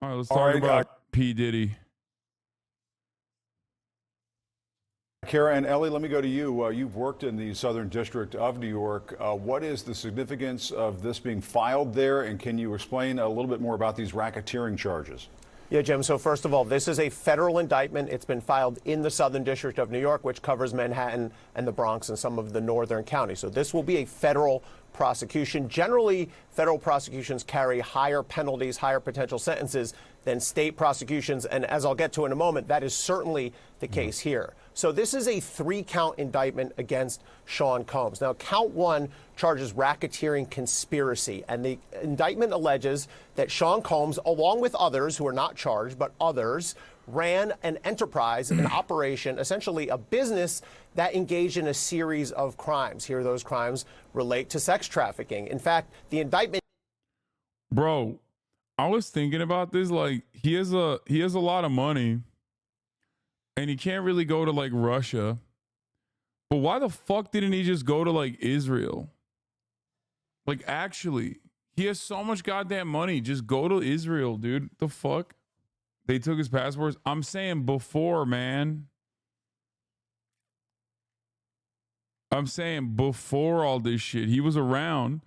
All right, let's talk about P. Diddy. Kara and Ellie, let me go to you. You've worked in the Southern District of New York. What is the significance of this being filed there, and can you explain a little bit more about these racketeering charges? Yeah, Jim. So first of all, this is a federal indictment. It's been filed in the Southern District of New York, which covers Manhattan and the Bronx and some of the northern counties. So this will be a federal prosecution. Generally, federal prosecutions carry higher penalties, higher potential sentences than state prosecutions. And as I'll get to in a moment, that is certainly the case here. So this is a 3-count indictment against Sean Combs. Now, count 1 charges racketeering conspiracy. And the indictment alleges that Sean Combs, along with others who are not charged, but others, ran an enterprise, an operation, essentially a business that engaged in a series of crimes. Here, those crimes relate to sex trafficking. In fact, the indictment... Bro, I was thinking about this. Like, he has a lot of money, and he can't really go to, like, Russia. But why the fuck didn't he just go to, like, Israel? Like, actually, he has so much goddamn money. Just go to Israel, dude. The fuck? They took his passports. I'm saying before, man. I'm saying before all this shit. He was around.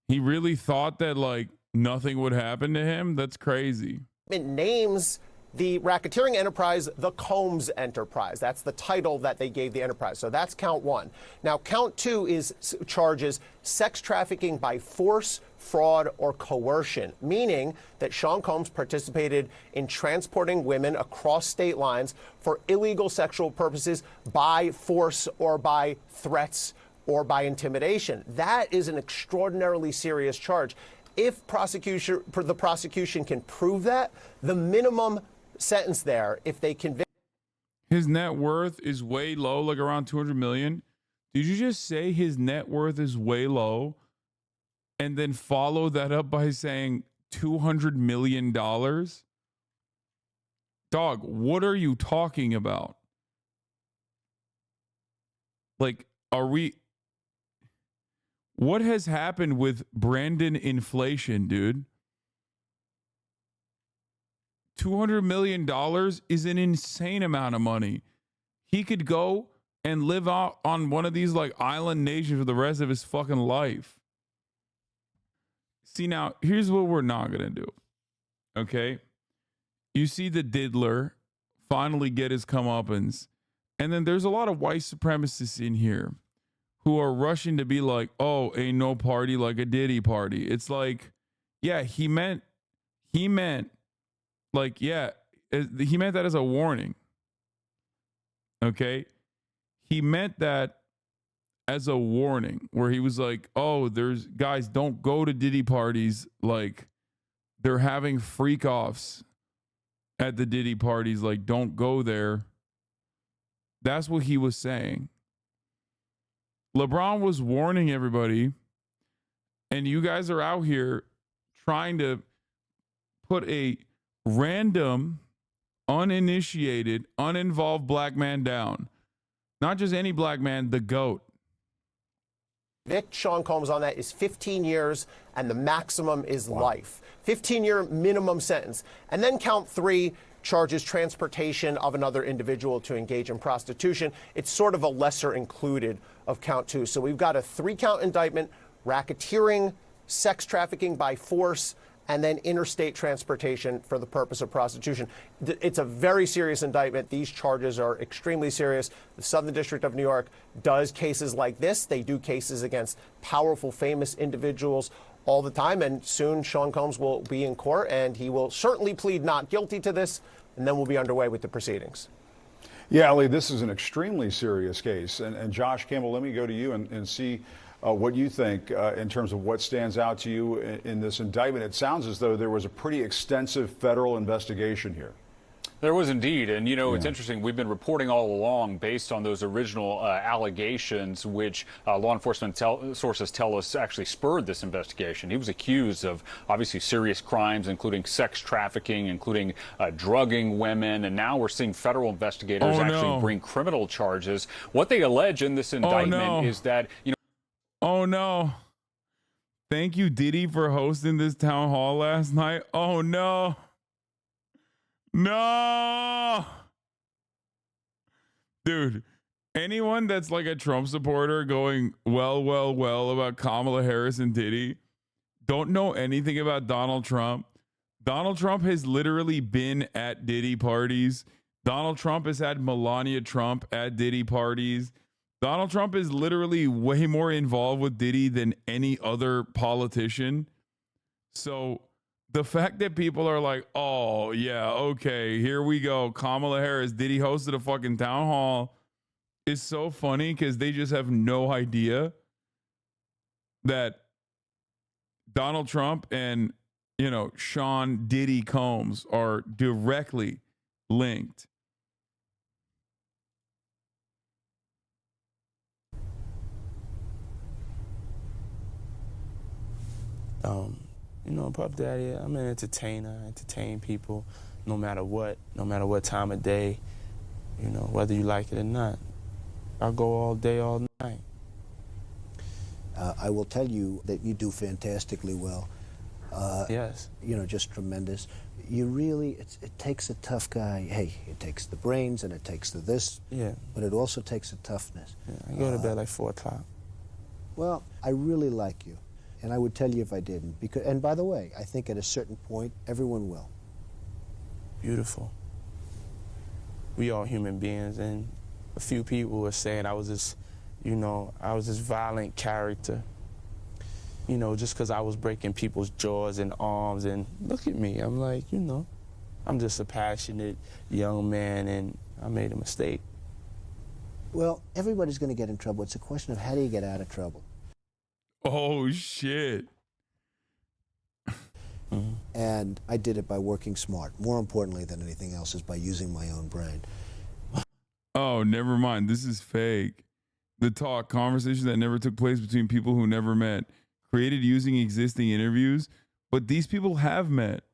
He really thought that, like, nothing would happen to him? That's crazy. It names the racketeering enterprise the Combs Enterprise. That's the title that they gave the enterprise. So that's count 1. Now, count 2 is charges sex trafficking by force, fraud, or coercion, meaning that Sean Combs participated in transporting women across state lines for illegal sexual purposes by force or by threats or by intimidation. That is an extraordinarily serious charge. If the prosecution can prove that, the minimum sentence there, if they convict... His net worth is way low, like around 200 million. Did you just say his net worth is way low and then follow that up by saying $200 million? Dog, what are you talking about? Like, what has happened with Brandon inflation, dude? $200 million is an insane amount of money. He could go and live out on one of these like island nations for the rest of his fucking life. See, now, here's what we're not going to do. Okay? You see the diddler finally get his comeuppance. And then there's a lot of white supremacists in here who are rushing to be like, oh, ain't no party like a Diddy party. It's like, yeah, he meant like, yeah, he meant that as a warning. Okay? He meant that as a warning where he was like, oh, there's guys, don't go to Diddy parties. Like, they're having freak offs at the Diddy parties. Like, don't go there. That's what he was saying. LeBron was warning everybody, and you guys are out here trying to put a random, uninitiated, uninvolved black man down. Not just any black man, the GOAT. Convict Sean Combs on that is 15 years, and the maximum is life. 15-year minimum sentence. And then count 3 charges transportation of another individual to engage in prostitution. It's sort of a lesser included of count 2. So we've got a 3-count indictment, racketeering, sex trafficking by force, and then interstate transportation for the purpose of prostitution. It's a very serious indictment. These charges are extremely serious. The Southern District of New York does cases like this. They do cases against powerful, famous individuals all the time. And soon Sean Combs will be in court, and he will certainly plead not guilty to this, and then we'll be underway with the proceedings. Yeah, Ali, this is an extremely serious case. And Josh Campbell, let me go to you and see what you think in terms of what stands out to you in this indictment. It sounds as though there was a pretty extensive federal investigation here. There was indeed. And, you know, it's interesting. We've been reporting all along based on those original allegations, which law enforcement sources tell us actually spurred this investigation. He was accused of obviously serious crimes, including sex trafficking, including drugging women. And now we're seeing federal investigators actually bring criminal charges. What they allege in this indictment is that, you know, oh, no. Thank you, Diddy, for hosting this town hall last night. Oh, no. No. Dude, anyone that's like a Trump supporter going well about Kamala Harris and Diddy don't know anything about Donald Trump. Donald Trump has literally been at Diddy parties. Donald Trump has had Melania Trump at Diddy parties. Donald Trump is literally way more involved with Diddy than any other politician. So the fact that people are like, oh, yeah, okay, here we go. Kamala Harris, Diddy hosted a fucking town hall is so funny because they just have no idea that Donald Trump and, you know, Sean Diddy Combs are directly linked. You know, Puff Daddy, I'm an entertainer. I entertain people no matter what time of day, you know, whether you like it or not. I go all day, all night. I will tell you that you do fantastically well. Yes. You know, just tremendous. You really, it takes a tough guy. Hey, it takes the brains and it takes the this. Yeah. But it also takes a toughness. Yeah, I go to bed like 4 o'clock. Well, I really like you. And I would tell you if I didn't. Because, and by the way, I think at a certain point, everyone will. Beautiful. We all human beings, and a few people were saying I was this, you know, I was this violent character. You know, just because I was breaking people's jaws and arms, and look at me. I'm like, you know, I'm just a passionate young man, and I made a mistake. Well, everybody's going to get in trouble. It's a question of how do you get out of trouble. Oh, shit. Mm-hmm. And I did it by working smart. More importantly than anything else is by using my own brain. Oh, never mind. This is fake. The talk, conversations that never took place between people who never met, created using existing interviews, but these people have met.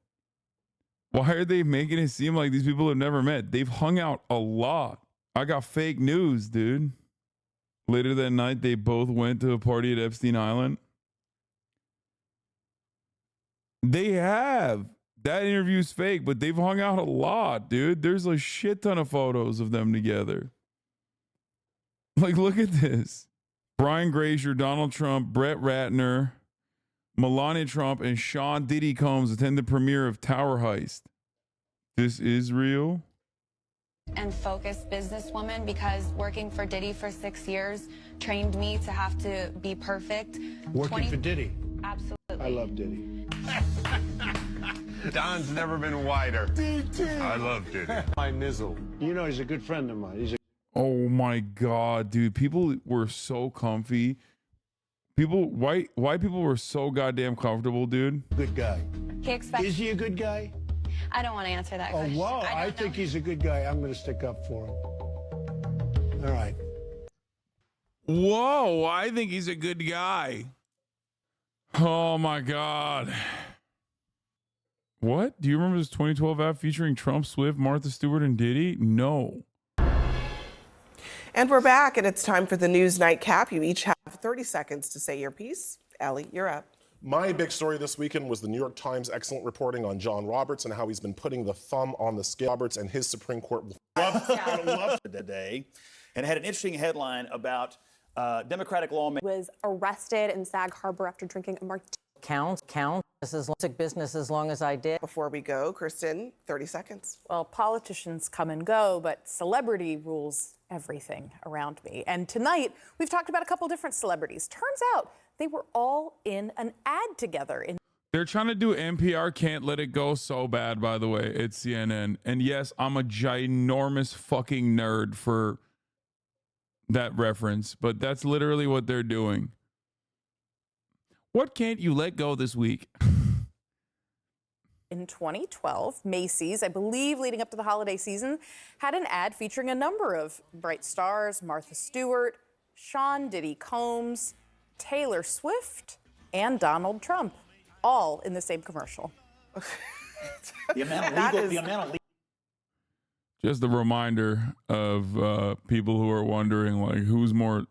Why are they making it seem like these people have never met? They've hung out a lot. I got fake news, dude. Later that night, they both went to a party at Epstein Island. They have. That interview's fake, but they've hung out a lot, dude. There's a shit ton of photos of them together. Like, look at this. Brian Grazer, Donald Trump, Brett Ratner, Melania Trump, and Sean Diddy Combs attend the premiere of Tower Heist. This is real. And focused businesswoman, because working for Diddy for 6 years trained me to have to be perfect. Working for Diddy. Absolutely. I love Diddy. Don's never been wider. I love Diddy. My nizzle. You know, he's a good friend of mine. He's a Oh my God, dude. People were so comfy. White people were so goddamn comfortable, dude. good guy. He expects. Is he a good guy? I don't want to answer that Oh, question. wow. I don't think know. he's a good guy. I'm going to stick up for him. All right. Whoa, I think he's a good guy. Oh my God. What? Do you remember this 2012 ad featuring Trump, Swift, Martha Stewart, and Diddy? No. And we're back, and it's time for the news nightcap. You each have 30 seconds to say your piece. Ellie, you're up. My big story this weekend was the New York Times' excellent reporting on John Roberts and how he's been putting the thumb on the scale. Roberts and his Supreme Court Love today, and had an interesting headline about Democratic lawmakers. Was arrested in Sag Harbor after drinking a martini. Count. This is business as long as I did. Before we go, Kristen, 30 seconds. Well, politicians come and go, but celebrity rules everything around me. And tonight, we've talked about a couple different celebrities. Turns out they were all in an ad together. They're trying to do NPR Can't Let It Go so bad, by the way. It's CNN. And yes, I'm a ginormous fucking nerd for that reference, but that's literally what they're doing. What can't you let go this week? In 2012, Macy's, I believe leading up to the holiday season, had an ad featuring a number of bright stars: Martha Stewart, Sean Diddy Combs, Taylor Swift, and Donald Trump, all in the same commercial. The amount of legal. Just a reminder of people who are wondering, like, who's more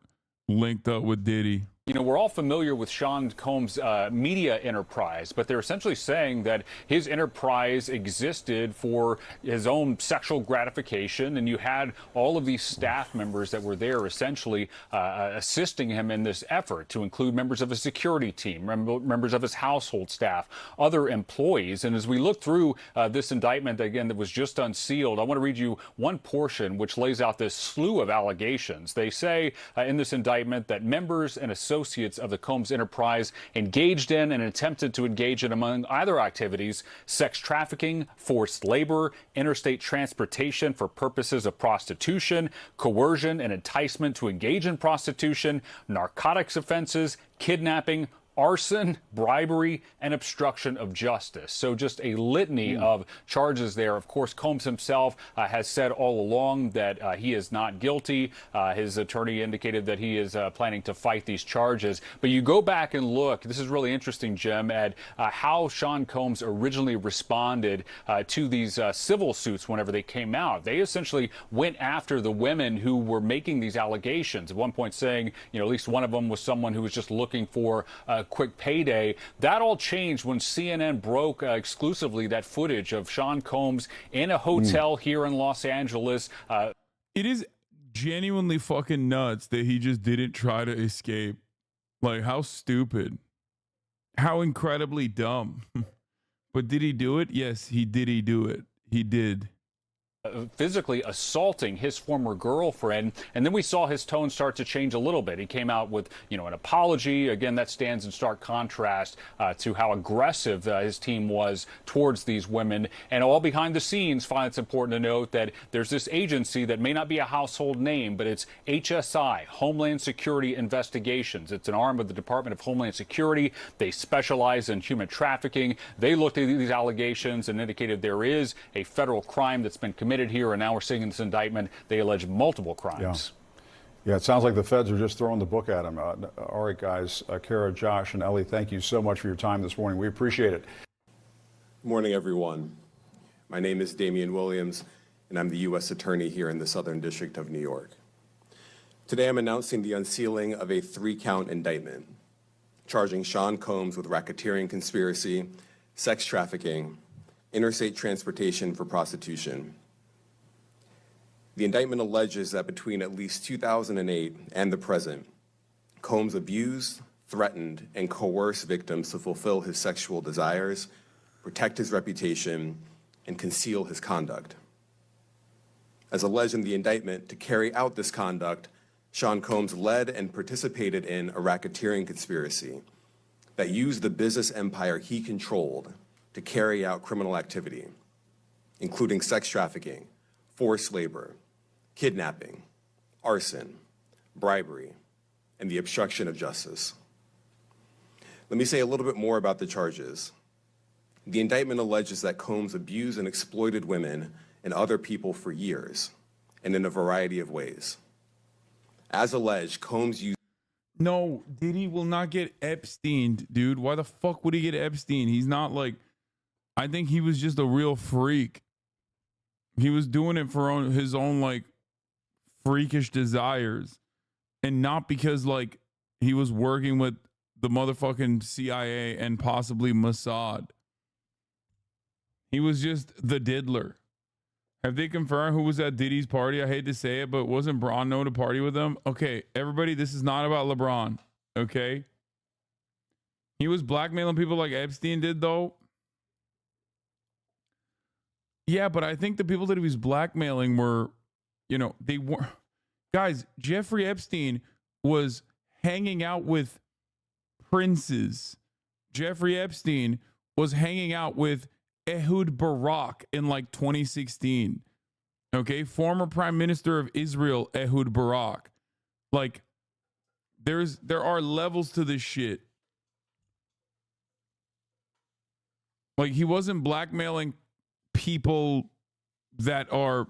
linked up with Diddy. You know, we're all familiar with Sean Combs' media enterprise, but they're essentially saying that his enterprise existed for his own sexual gratification, and you had all of these staff members that were there essentially assisting him in this effort, to include members of his security team, members of his household staff, other employees. And as we look through this indictment, again, that was just unsealed, I want to read you one portion which lays out this slew of allegations. They say in this indictment that members and associates of the Combs enterprise engaged in and attempted to engage in, among other activities, sex trafficking, forced labor, interstate transportation for purposes of prostitution, coercion and enticement to engage in prostitution, narcotics offenses, kidnapping, arson, bribery, and obstruction of justice. So just a litany of charges there. Of course, Combs himself has said all along that he is not guilty. His attorney indicated that he is planning to fight these charges. But you go back and look, this is really interesting, Jim, at how Sean Combs originally responded to these civil suits whenever they came out. They essentially went after the women who were making these allegations. At one point saying, you know, at least one of them was someone who was just looking for quick payday. That all changed when CNN broke exclusively that footage of Sean Combs in a hotel here in Los Angeles. It is genuinely fucking nuts that he just didn't try to escape. Like, how stupid. How incredibly dumb. But did he do it? Yes, he do it. He did. Physically assaulting his former girlfriend, and then we saw his tone start to change a little bit. He came out with, you know, an apology. Again, that stands in stark contrast to how aggressive his team was towards these women. And all behind the scenes, finally, it's important to note that there's this agency that may not be a household name, but it's HSI, Homeland Security Investigations. It's an arm of the Department of Homeland Security. They specialize in human trafficking. They looked at these allegations and indicated there is a federal crime that's been committed here, and now we're seeing in this indictment they allege multiple crimes. Yeah, it sounds like the feds are just throwing the book at him. All right, guys, Kara, Josh, and Ellie, thank you so much for your time this morning. We appreciate it. Good morning, everyone. My name is Damian Williams, and I'm the U.S. Attorney here in the Southern District of New York. Today, I'm announcing the unsealing of a 3-count indictment charging Sean Combs with racketeering conspiracy, sex trafficking, interstate transportation for prostitution. The indictment alleges that between at least 2008 and the present, Combs abused, threatened, and coerced victims to fulfill his sexual desires, protect his reputation, and conceal his conduct. As alleged in the indictment, to carry out this conduct, Sean Combs led and participated in a racketeering conspiracy that used the business empire he controlled to carry out criminal activity, including sex trafficking, forced labor, kidnapping, arson, bribery, and the obstruction of justice. Let me say a little bit more about the charges. The indictment alleges that Combs abused and exploited women and other people for years, and in a variety of ways. As alleged, Combs used... No, Diddy will not get Epsteined, dude. Why the fuck would he get Epstein? He's not like... I think he was just a real freak. He was doing it for his own, like, freakish desires. And not because, like, he was working with the motherfucking CIA and possibly Mossad. He was just the diddler. Have they confirmed who was at Diddy's party? I hate to say it, but wasn't Bron known to party with them? Okay, everybody, this is not about LeBron, okay? He was blackmailing people like Epstein did, though. Yeah, but I think the people that he was blackmailing were, you know, they were... Guys, Jeffrey Epstein was hanging out with princes. Jeffrey Epstein was hanging out with Ehud Barak in like 2016. Okay, former Prime Minister of Israel, Ehud Barak. Like, there are levels to this shit. Like, he wasn't blackmailing people that are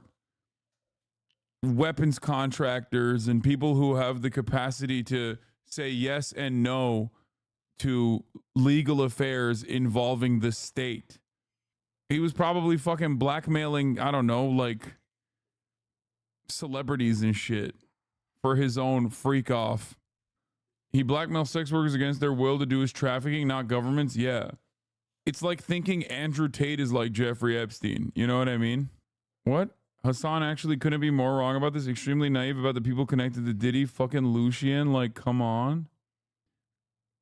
weapons contractors and people who have the capacity to say yes and no to legal affairs involving the state. He was probably fucking blackmailing, I don't know, like celebrities and shit for his own freak off. He blackmails sex workers against their will to do his trafficking, not governments. Yeah. It's like thinking Andrew Tate is like Jeffrey Epstein. You know what I mean? What? Hasan actually couldn't be more wrong about this. Extremely naive about the people connected to Diddy. Fucking Lucian. Like, come on.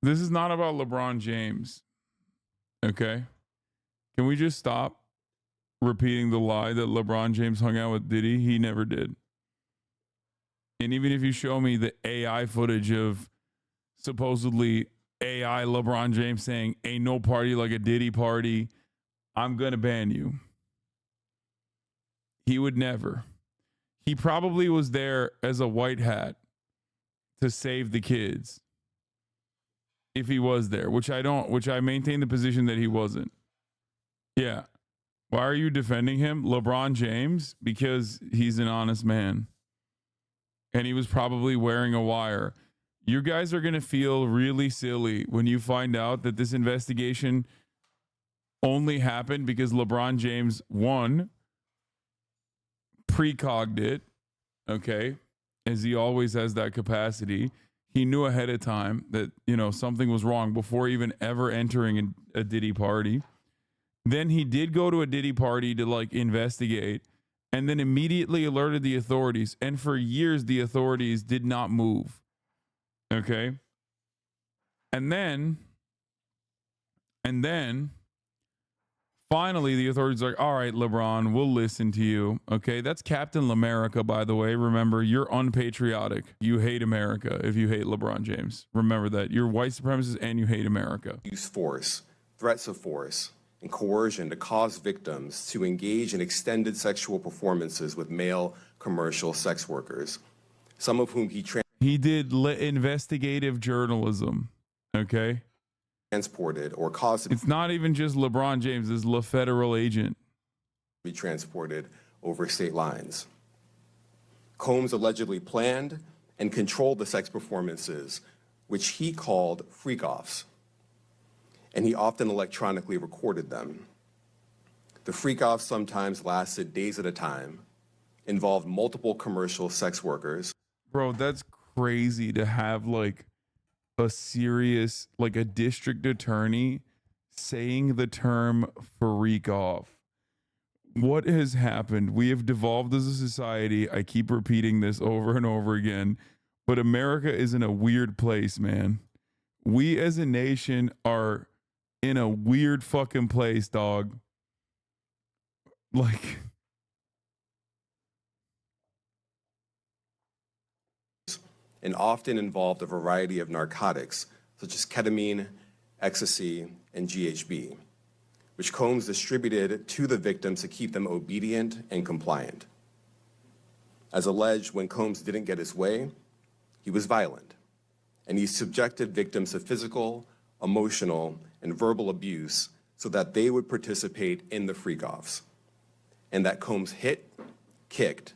This is not about LeBron James. Okay? Can we just stop repeating the lie that LeBron James hung out with Diddy? He never did. And even if you show me the AI footage of supposedly AI LeBron James saying, ain't no party like a Diddy party, I'm going to ban you. He would never. He probably was there as a white hat to save the kids. If he was there, which I maintain the position that he wasn't. Yeah. Why are you defending him? LeBron James? Because he's an honest man. And he was probably wearing a wire. You guys are going to feel really silly when you find out that this investigation only happened because LeBron James, one, precogged it, okay, as he always has that capacity. He knew ahead of time that, you know, something was wrong before even ever entering a Diddy party. Then he did go to a Diddy party to like investigate and then immediately alerted the authorities. And for years, the authorities did not move. Okay. And then finally, the authorities are like, all right, LeBron, we'll listen to you. Okay. That's Captain Lamerica, by the way. Remember, you're unpatriotic. You hate America if you hate LeBron James. Remember that. You're white supremacist and you hate America. Use force, threats of force, and coercion to cause victims to engage in extended sexual performances with male commercial sex workers, some of whom he did investigative journalism. Okay. Transported or caused. It's not even just LeBron James, it's a federal agent. Be transported over state lines. Combs allegedly planned and controlled the sex performances, which he called freak-offs, and he often electronically recorded them. The freak-offs sometimes lasted days at a time, involved multiple commercial sex workers. Bro, that's crazy to have like a serious, like a district attorney saying the term freak off. What has happened? We have devolved as a society. I keep repeating this over and over again, but America is in a weird place, man. We as a nation are in a weird fucking place, dog. Like, and often involved a variety of narcotics, such as ketamine, ecstasy, and GHB, which Combs distributed to the victims to keep them obedient and compliant. As alleged, when Combs didn't get his way, he was violent, and he subjected victims to physical, emotional, and verbal abuse so that they would participate in the freak-offs, and that Combs hit, kicked,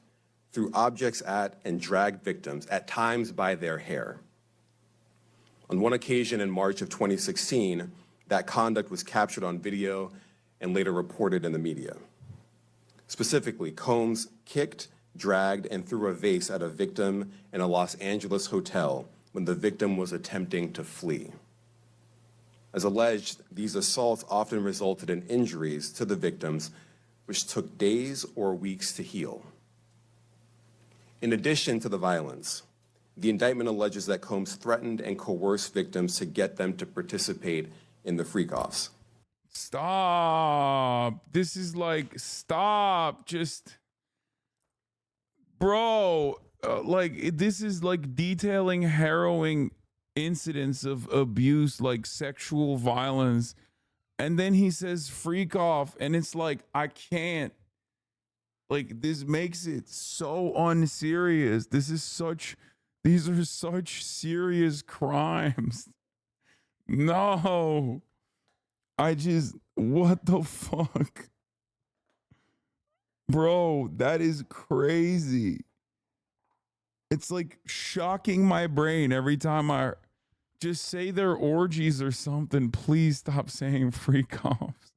threw objects at, and dragged victims, at times by their hair. On one occasion in March of 2016, that conduct was captured on video and later reported in the media. Specifically, Combs kicked, dragged, and threw a vase at a victim in a Los Angeles hotel when the victim was attempting to flee. As alleged, these assaults often resulted in injuries to the victims, which took days or weeks to heal. In addition to the violence, the indictment alleges that Combs threatened and coerced victims to get them to participate in the freak-offs. Stop. This is like, stop. Just, bro, this is like detailing harrowing incidents of abuse, like sexual violence. And then he says freak off. And it's like, I can't. Like, this makes it so unserious. These are such serious crimes. No. What the fuck? Bro, that is crazy. It's like shocking my brain every time I just say their orgies or something. Please stop saying freak offs.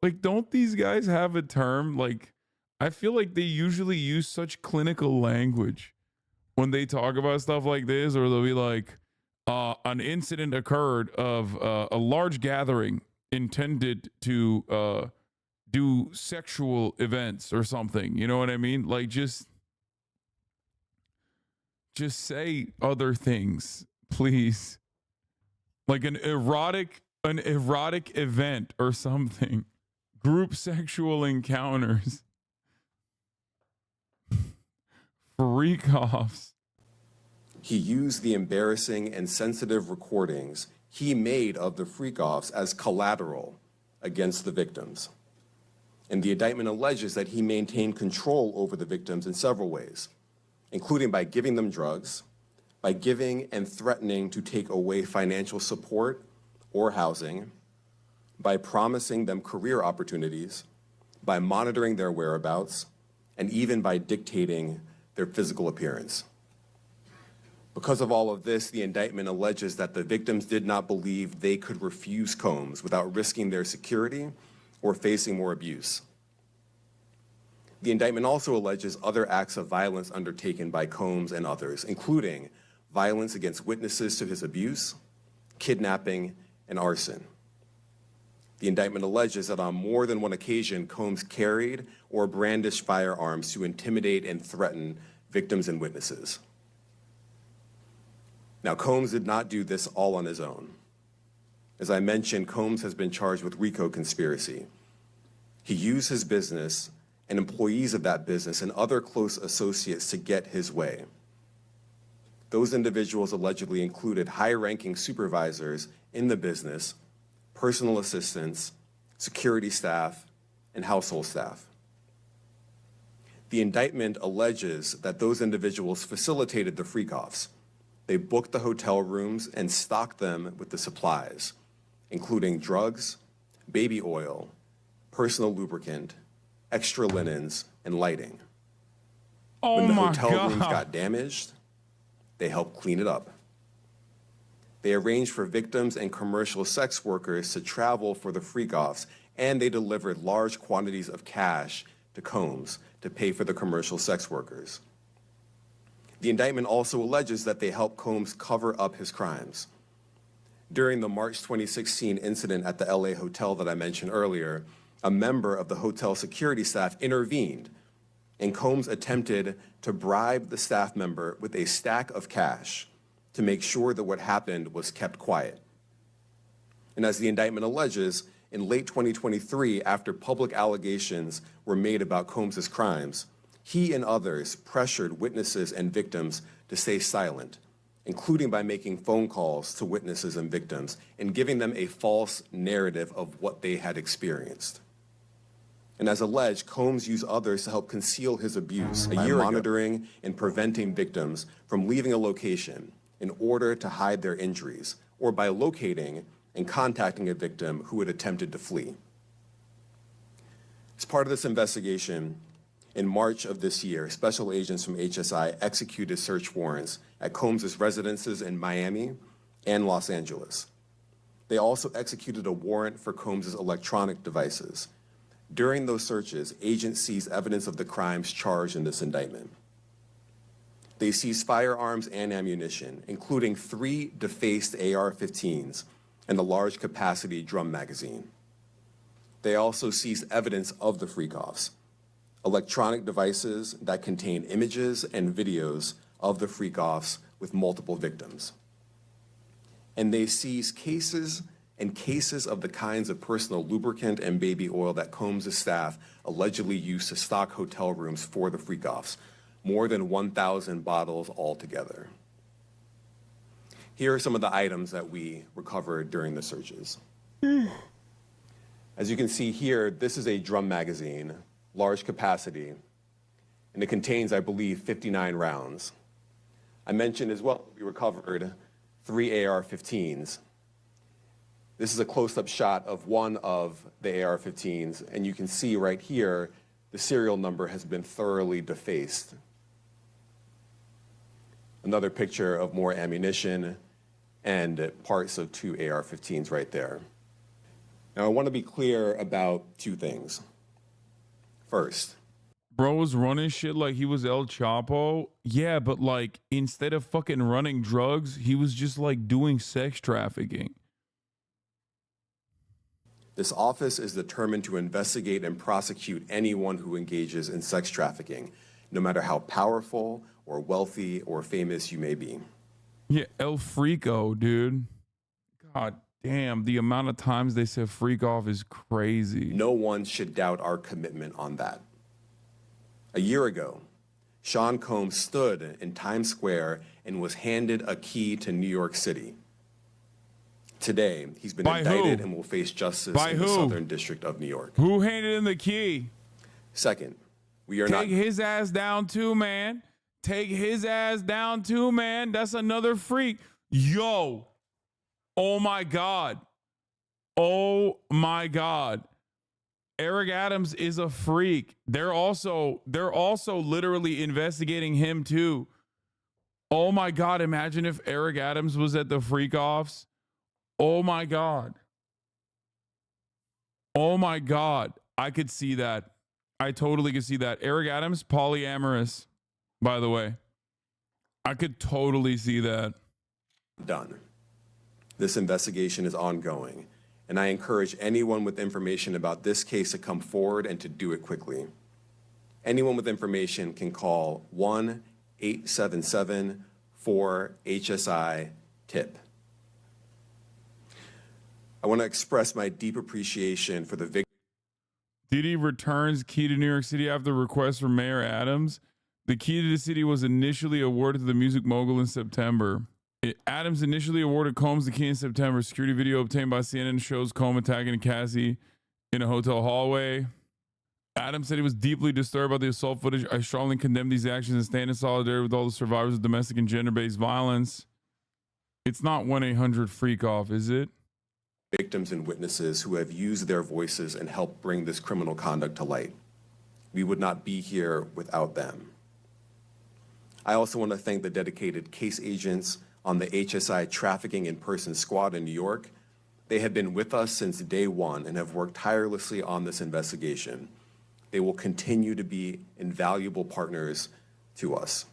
Like, don't these guys have a term? Like, I feel like they usually use such clinical language. when they talk about stuff like this, or they'll be like, an incident occurred of a large gathering intended to do sexual events or something. You know what I mean? Like, just say other things, please. Like an erotic event or something. Group sexual encounters. Freak offs. He used the embarrassing and sensitive recordings he made of the freak-offs as collateral against the victims. And the indictment alleges that he maintained control over the victims in several ways, including by giving them drugs, by giving and threatening to take away financial support or housing, by promising them career opportunities, by monitoring their whereabouts, and even by dictating their physical appearance. Because of all of this, the indictment alleges that the victims did not believe they could refuse Combs without risking their security or facing more abuse. The indictment also alleges other acts of violence undertaken by Combs and others, including violence against witnesses to his abuse, kidnapping, and arson. The indictment alleges that on more than one occasion, Combs carried or brandished firearms to intimidate and threaten victims and witnesses. Now, Combs did not do this all on his own. As I mentioned, Combs has been charged with RICO conspiracy. He used his business and employees of that business and other close associates to get his way. Those individuals allegedly included high-ranking supervisors in the business, personal assistants, security staff, and household staff. The indictment alleges that those individuals facilitated the freak-offs. They booked the hotel rooms and stocked them with the supplies, including drugs, baby oil, personal lubricant, extra linens, and lighting. When the hotel rooms got damaged, they helped clean it up. They arranged for victims and commercial sex workers to travel for the freak-offs, and they delivered large quantities of cash to Combs to pay for the commercial sex workers. The indictment also alleges that they helped Combs cover up his crimes. During the March 2016 incident at the LA hotel that I mentioned earlier, a member of the hotel security staff intervened, and Combs attempted to bribe the staff member with a stack of cash to make sure that what happened was kept quiet. And as the indictment alleges, in late 2023, after public allegations were made about Combs's crimes, he and others pressured witnesses and victims to stay silent, including by making phone calls to witnesses and victims and giving them a false narrative of what they had experienced. And as alleged, Combs used others to help conceal his abuse by monitoring and preventing victims from leaving a location in order to hide their injuries, or by locating and contacting a victim who had attempted to flee. As part of this investigation, in March of this year, special agents from HSI executed search warrants at Combs's residences in Miami and Los Angeles. They also executed a warrant for Combs's electronic devices. During those searches, agents seized evidence of the crimes charged in this indictment. They seized firearms and ammunition, including 3 defaced AR-15s and a large capacity drum magazine. They also seized evidence of the freak-offs, electronic devices that contain images and videos of the freak-offs with multiple victims. And they seized cases and cases of the kinds of personal lubricant and baby oil that Combs' staff allegedly used to stock hotel rooms for the freak-offs, more than 1,000 bottles altogether. Here are some of the items that we recovered during the searches. As you can see here, this is a drum magazine, large capacity, and it contains, I believe, 59 rounds. I mentioned as well, we recovered 3 AR-15s. This is a close-up shot of one of the AR-15s, and you can see right here, the serial number has been thoroughly defaced. Another picture of more ammunition and parts of 2 AR-15s right there. Now, I want to be clear about 2 things. First, Bro was running shit like he was El Chapo. Yeah, but like instead of fucking running drugs, he was just like doing sex trafficking. This office is determined to investigate and prosecute anyone who engages in sex trafficking, no matter how powerful or wealthy or famous you may be. Yeah, El Frico, dude. God damn, the amount of times they said freak off is crazy. No one should doubt our commitment on that. A year ago, Sean Combs stood in Times Square and was handed a key to New York City. Today, he's been By indicted who? and will face justice By in who? the Southern District of New York. Who handed him the key? Second, we are Take not... his ass down too, man. Take his ass down too, man. That's another freak. Yo. Oh my God. Oh my God. Eric Adams is a freak. They're also literally investigating him too. Oh my God. Imagine if Eric Adams was at the freak offs. Oh my God. Oh my God. I could see that. I totally could see that. Eric Adams, polyamorous, by the way. I could totally see that. Done. This investigation is ongoing, and I encourage anyone with information about this case to come forward and to do it quickly. Anyone with information can call 1-877-4HSI-TIP. I want to express my deep appreciation for the victims. Diddy returns key to New York City after request from Mayor Adams. The key to the city was initially awarded to the music mogul in September. Adams initially awarded Combs the key in September. Security video obtained by CNN shows Combs attacking Cassie in a hotel hallway. Adams said he was deeply disturbed by the assault footage. I strongly condemn these actions and stand in solidarity with all the survivors of domestic and gender-based violence. It's not 1-800-FREAK-OFF, is it? Victims and witnesses who have used their voices and helped bring this criminal conduct to light. We would not be here without them. I also want to thank the dedicated case agents on the HSI Trafficking in Person Squad in New York. They have been with us since day one and have worked tirelessly on this investigation. They will continue to be invaluable partners to us.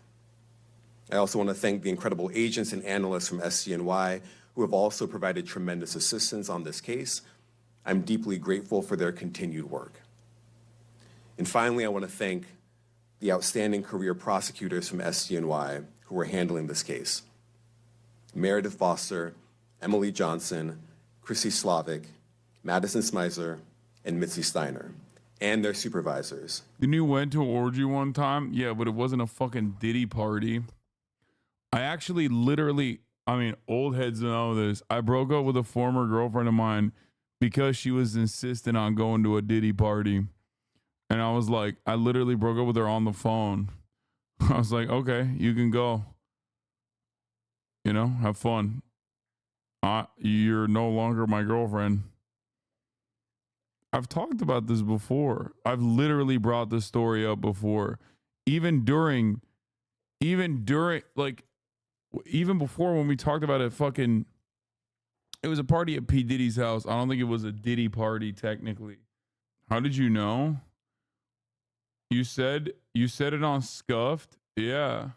I also want to thank the incredible agents and analysts from SCNY who have also provided tremendous assistance on this case. I'm deeply grateful for their continued work. And finally, I want to thank the outstanding career prosecutors from SCNY who are handling this case. Meredith Foster, Emily Johnson, Chrissy Slavic, Madison Smizer, and Mitzi Steiner, and their supervisors. Didn't you went to an orgy one time? Yeah, but it wasn't a fucking Diddy party. I actually literally, old heads know this. I broke up with a former girlfriend of mine because she was insistent on going to a Diddy party. And I was like, I literally broke up with her on the phone. I was like, okay, you can go. You know, have fun. You're no longer my girlfriend. I've talked about this before. I've literally brought this story up before. Even before when we talked about it, it was a party at P. Diddy's house. I don't think it was a Diddy party technically. How did you know? You said it on Scuffed? Yeah.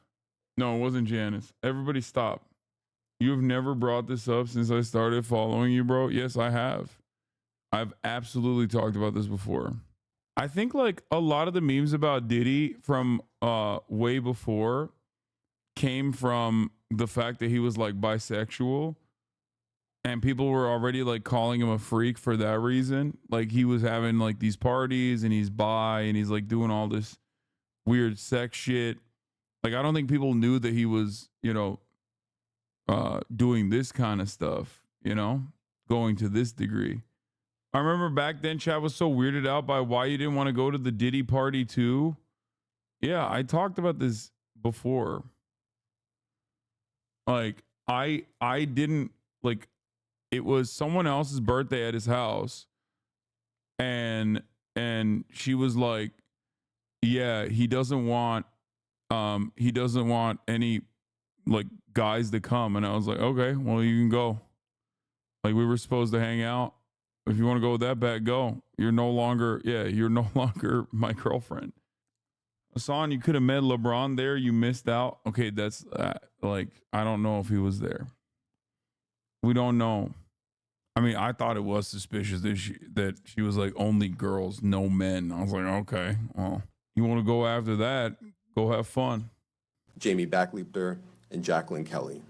No, it wasn't Janice. Everybody stop. You have never brought this up since I started following you, bro. Yes, I have. I've absolutely talked about this before. I think like a lot of the memes about Diddy from way before came from the fact that he was like bisexual, and people were already like calling him a freak for that reason. Like he was having like these parties and he's bi and he's like doing all this weird sex shit. Like I don't think people knew that he was, doing this kind of stuff, going to this degree. I remember back then Chad was so weirded out by why you didn't want to go to the Diddy party too. Yeah, I talked about this before. Like I didn't like, it was someone else's birthday at his house, and she was like, yeah, he doesn't want any like guys to come. And I was like, okay, well, you can go. Like we were supposed to hang out. If you want to go with that bet, go. You're no longer my girlfriend. Hasan, you could have met LeBron there. You missed out. Okay, that's like, I don't know if he was there. We don't know. I mean, I thought it was suspicious that she was like only girls, no men. I was like, okay, well, you want to go after that? Go have fun. Jamie Backleiter and Jacqueline Kelly.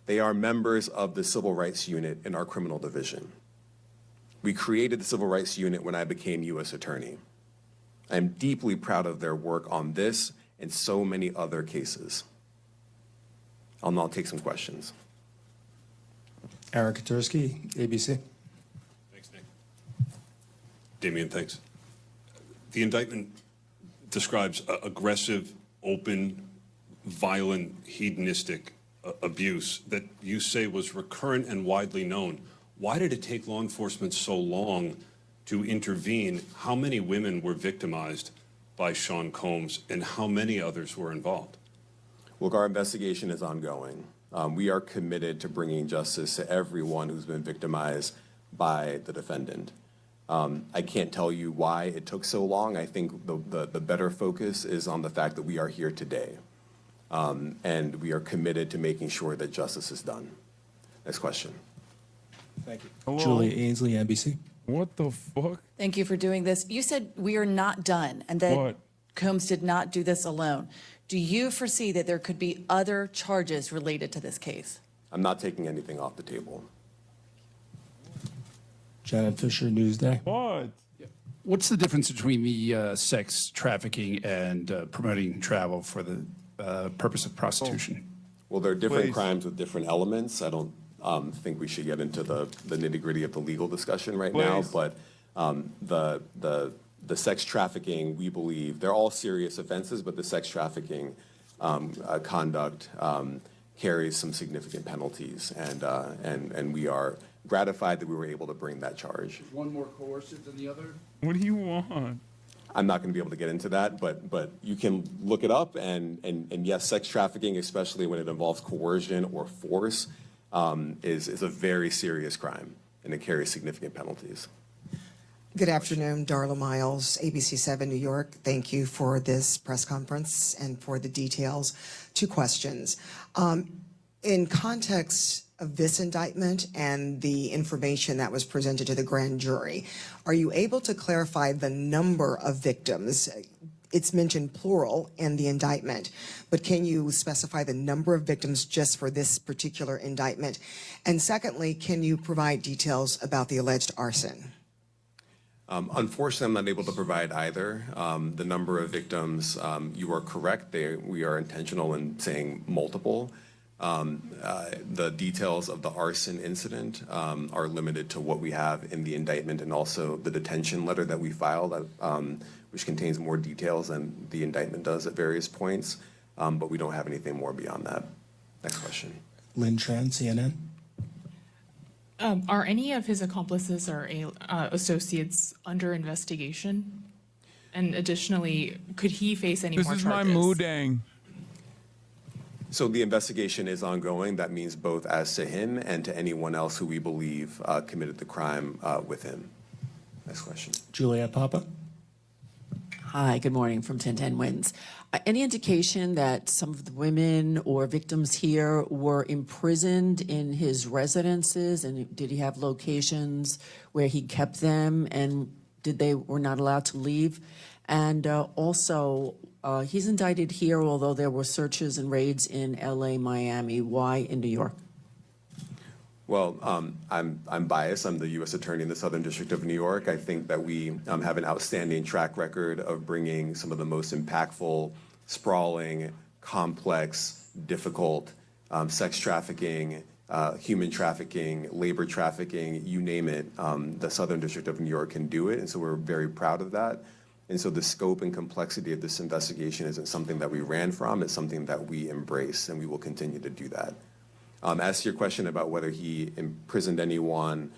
They are members of the Civil Rights Unit in our criminal division. We created the Civil Rights Unit when I became U.S. Attorney. I am deeply proud of their work on this and so many other cases. I'll now take some questions. Eric Katursky, ABC. Thanks, Nick. Damian, thanks. The indictment describes aggressive, open, violent, hedonistic abuse that you say was recurrent and widely known. Why did it take law enforcement so long to intervene? How many women were victimized by Sean Combs, and how many others were involved? Look, our investigation is ongoing. We are committed to bringing justice to everyone who's been victimized by the defendant. I can't tell you why it took so long. I think the better focus is on the fact that we are here today. And we are committed to making sure that justice is done. Next question. Thank you. Hello? Julia Ainsley, NBC. What the fuck? Thank you for doing this. You said we are not done and that What? Combs did not do this alone. Do you foresee that there could be other charges related to this case? I'm not taking anything off the table. Janet Fisher, Newsday. What? What's the difference between the sex trafficking and promoting travel for the purpose of prostitution? Well, there are different Please. crimes with different elements. I don't think we should get into the nitty-gritty of the legal discussion right now, but the sex trafficking, we believe, they're all serious offenses, but the sex trafficking conduct carries some significant penalties, and we are gratified that we were able to bring that charge. One more coercive than the other? What do you want? I'm not going to be able to get into that, but you can look it up, and yes, sex trafficking, especially when it involves coercion or force, is a very serious crime, and it carries significant penalties. Good afternoon, Darla Miles, ABC 7 New York. Thank you for this press conference and for the details. 2 questions. In context of this indictment and the information that was presented to the grand jury, are you able to clarify the number of victims? It's mentioned plural in the indictment, but can you specify the number of victims just for this particular indictment? And secondly, can you provide details about the alleged arson? Unfortunately, I'm not able to provide either. The number of victims, you are correct. We are intentional in saying multiple. The details of the arson incident are limited to what we have in the indictment and also the detention letter that we filed, which contains more details than the indictment does at various points. But we don't have anything more beyond that. Next question. Lynn Tran, CNN. Are any of his accomplices or associates under investigation? And additionally, could he face any more charges? This is my moodang. So the investigation is ongoing. That means both as to him and to anyone else who we believe committed the crime with him. Next question. Juliette Papa. Hi, good morning from 1010 Wins. Any indication that some of the women or victims here were imprisoned in his residences, and did he have locations where he kept them, and were not allowed to leave? And also, he's indicted here, although there were searches and raids in LA, Miami. Why in New York? Well, I'm biased. I'm the U.S. Attorney in the Southern District of New York. I think that we have an outstanding track record of bringing some of the most impactful, sprawling, complex, difficult sex trafficking, human trafficking, labor trafficking, you name it. The Southern District of New York can do it, and so we're very proud of that. And so the scope and complexity of this investigation isn't something that we ran from. It's something that we embrace, and we will continue to do that. As to your question about whether he imprisoned anyone,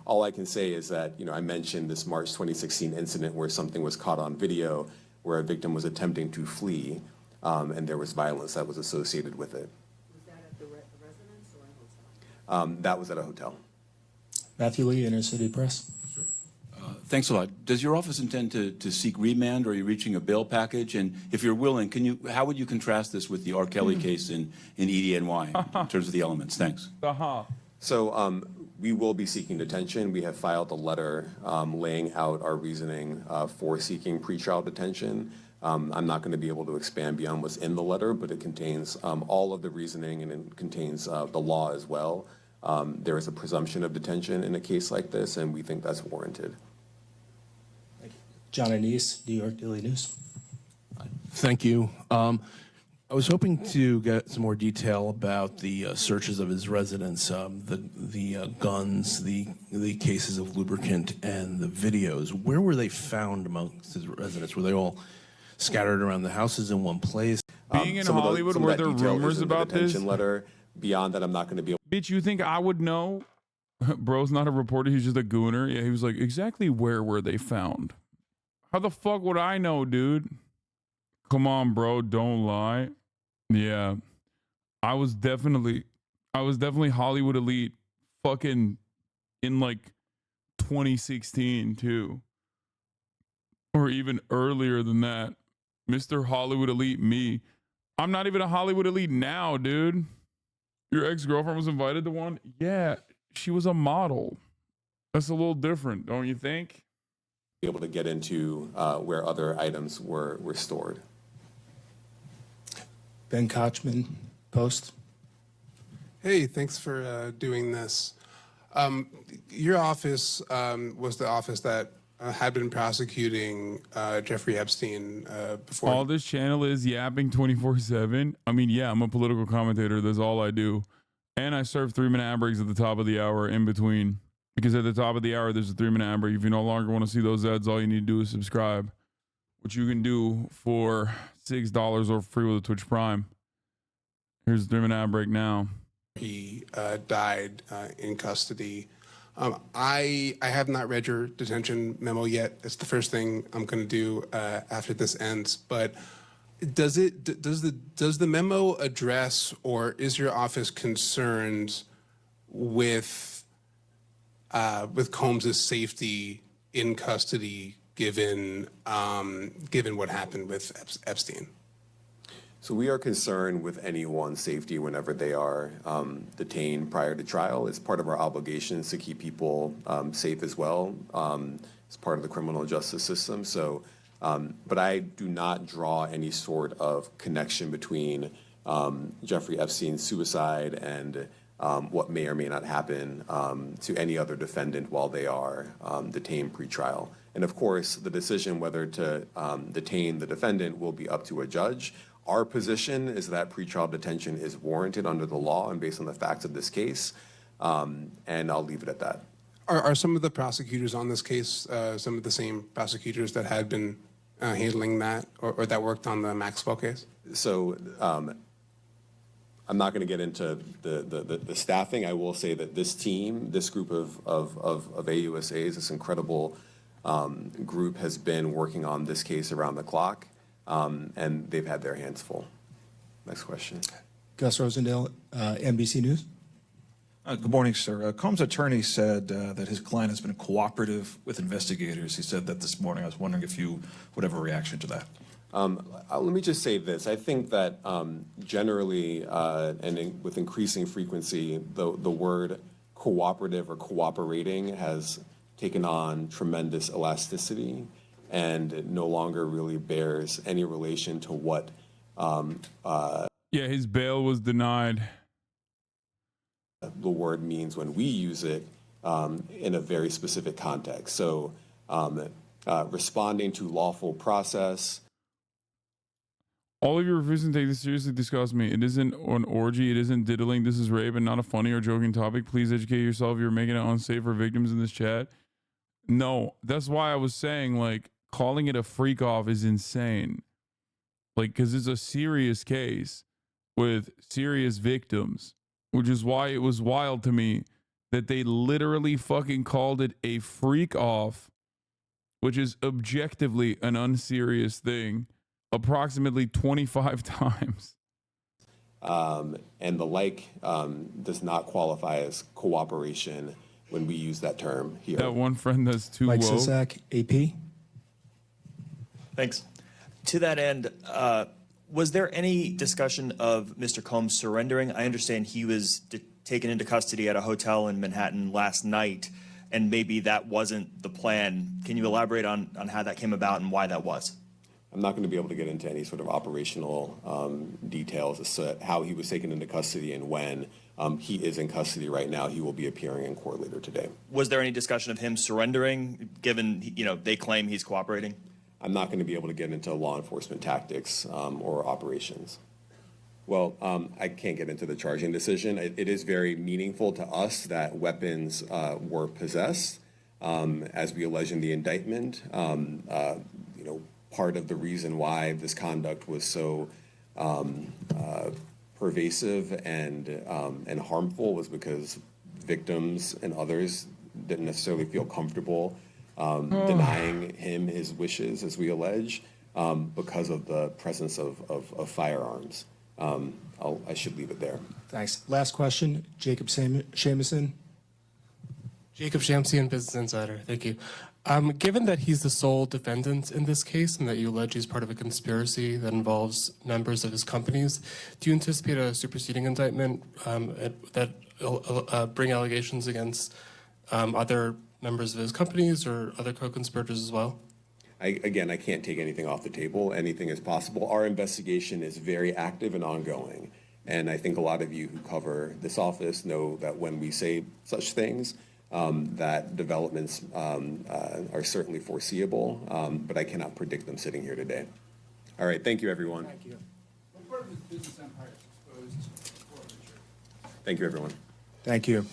all I can say is that, I mentioned this March 2016 incident where something was caught on video where a victim was attempting to flee, and there was violence that was associated with it. Was that at the residence or a hotel? That was at a hotel. Matthew Lee, Inner City Press. Thanks a lot. Does your office intend to seek remand, or are you reaching a bail package? And if you're willing, how would you contrast this with the R. Kelly case in EDNY in terms of the elements? Thanks. So we will be seeking detention. We have filed a letter laying out our reasoning for seeking pretrial detention. I'm not going to be able to expand beyond what's in the letter, but it contains all of the reasoning, and it contains the law as well. There is a presumption of detention in a case like this, and we think that's warranted. John Anise, New York Daily News. Thank you. I was hoping to get some more detail about the searches of his residence, the guns, the cases of lubricant, and the videos. Where were they found amongst his residence? Were they all scattered around the houses in one place? Being in Hollywood, were there rumors about this? Letter. Beyond that, I'm not going to be able. Bitch, you think I would know? Bro's not a reporter. He's just a gooner. Yeah, he was like, exactly where were they found? How the fuck would I know, dude? Come on, bro. Don't lie. Yeah. I was definitely Hollywood elite fucking in like 2016 too. Or even earlier than that. Mr. Hollywood elite me. I'm not even a Hollywood elite now, dude. Your ex-girlfriend was invited to one? Yeah, she was a model. That's a little different, don't you think? Able to get into where other items were stored. Ben Kochman, Post. Hey, thanks for doing this. Your office was the office that had been prosecuting Jeffrey Epstein before. All this channel is yapping 24/7. I mean, yeah, I'm a political commentator. That's all I do. And I serve 3-minute ad breaks at the top of the hour in between. Because at the top of the hour, there's a 3-minute ad break. If you no longer want to see those ads, all you need to do is subscribe, which you can do for $6 or free with a Twitch Prime. Here's the 3-minute ad break now. He died in custody. I have not read your detention memo yet. It's the first thing I'm going to do after this ends. But does the memo address, or is your office concerned with Combs's safety in custody, given what happened with Epstein? So we are concerned with anyone's safety whenever they are detained prior to trial. It's part of our obligations to keep people safe as well. It's part of the criminal justice system. So, but I do not draw any sort of connection between Jeffrey Epstein's suicide and what may or may not happen to any other defendant while they are detained pre-trial. And of course, the decision whether to detain the defendant will be up to a judge. Our position is that pretrial detention is warranted under the law and based on the facts of this case, and I'll leave it at that. Are some of the prosecutors on this case some of the same prosecutors that had been handling that, or that worked on the Maxwell case? So I'm not going to get into the staffing. I will say that this team, this group of AUSAs, this incredible group has been working on this case around the clock. And they've had their hands full. Next question. Gus Rosendale, NBC News. Good morning, sir. Combs' attorney said that his client has been cooperative with investigators. He said that this morning. I was wondering if you would have a reaction to that. Let me just say this. I think that generally and with increasing frequency, the word cooperative or cooperating has taken on tremendous elasticity and no longer really bears any relation to what yeah, his bail was denied. The word means when we use it in a very specific context. So responding to lawful process. All of you refusing to take this seriously disgust me. It isn't an orgy. It isn't diddling. This is rape and not a funny or joking topic. Please educate yourself. You're making it unsafe for victims in this chat. No, that's why I was saying, like, calling it a freak off is insane. Like, because it's a serious case with serious victims, which is why it was wild to me that they literally fucking called it a freak off, which is objectively an unserious thing, approximately 25 times. And the like does not qualify as cooperation when we use that term here. That one friend that's too Mike woke. Sisak, AP. Thanks. To that end, was there any discussion of Mr. Combs surrendering? I understand he was taken into custody at a hotel in Manhattan last night, and maybe that wasn't the plan. Can you elaborate on how that came about and why that was? I'm not going to be able to get into any sort of operational details as to how he was taken into custody and when. He is in custody right now. He will be appearing in court later today. Was there any discussion of him surrendering, given they claim he's cooperating? I'm not going to be able to get into law enforcement tactics or operations. Well, I can't get into the charging decision. It is very meaningful to us that weapons were possessed, as we allege in the indictment. Part of the reason why this conduct was so pervasive and harmful was because victims and others didn't necessarily feel comfortable denying him his wishes, as we allege, because of the presence of firearms. I should leave it there. Thanks. Last question, Jacob Shamison. Jacob Shamsian, Business Insider. Thank you. Given that he's the sole defendant in this case and that you allege he's part of a conspiracy that involves members of his companies, do you anticipate a superseding indictment that bring allegations against other members of his companies or other co-conspirators as well? Again, I can't take anything off the table. Anything is possible. Our investigation is very active and ongoing. And I think a lot of you who cover this office know that when we say such things, that developments are certainly foreseeable, but I cannot predict them sitting here today. All right, thank you, everyone. Thank you. What part of his business empire is exposed to forfeiture? Thank you, everyone. Thank you.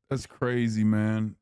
That's crazy, man.